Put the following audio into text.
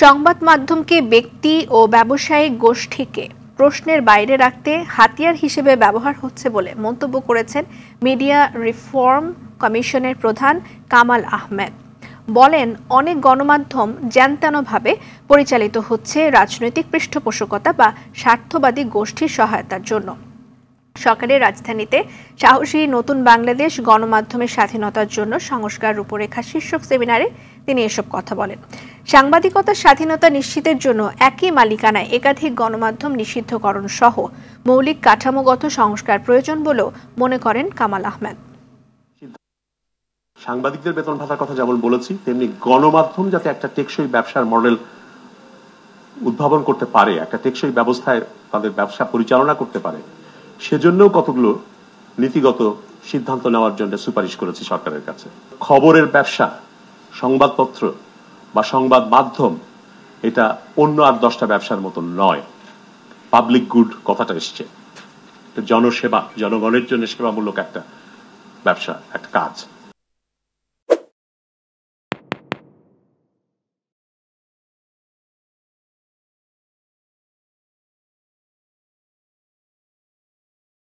সংবাদ মাধ্যমকে ব্যক্তি ও ব্যবসায়িক গোষ্ঠীকে প্রশ্নের বাইরে রাখতে হাতিয়ার হিসেবে ব্যবহার হচ্ছে বলে মন্তব্য করেছেন মিডিয়া রিফর্ম কমিশনের প্রধান কামাল আহমেদ। বলেন, অনেক গণমাধ্যম জ্যানত্যানোভাবে পরিচালিত হচ্ছে রাজনৈতিক পৃষ্ঠপোষকতা বা স্বার্থবাদী গোষ্ঠীর সহায়তার জন্য। সকালে রাজধানীতে সাহসী নতুন বাংলাদেশ গণমাধ্যমের স্বাধীনতার জন্য সংস্কার রূপরেখা শীর্ষক সেমিনারে তিনি এসব কথা বলেন। সাংবাদিকতার স্বাধীনতা নিশ্চিতের জন্য একই মালিকানায় একাধিক গণমাধ্যম নিষিদ্ধকরণ সহ মৌলিক কাঠামোগত সংস্কার প্রয়োজন বলেও মনে করেন কামাল আহমেদ। সাংবাদিকদের বেতন ভাতার কথা যেমন বলেছি, তেমনি গণমাধ্যম যাতে একটা টেকসই ব্যবসার মডেল উদ্ভাবন করতে পারে, একটা টেকসই ব্যবস্থায় তাদের ব্যবসা পরিচালনা করতে পারে, সেজন্যও কতগুলো নীতিগত সিদ্ধান্ত নেওয়ার জন্য সুপারিশ করেছি সরকারের কাছে। খবরের ব্যবসা, সংবাদপত্র বা সংবাদ মাধ্যম এটা অন্য আর 10টা ব্যবসার মতো নয়। পাবলিক গুড কথাটা এসছে, জনসেবা, জনগণের জন্য সেবামূলক একটা ব্যবসা, একটা কাজ।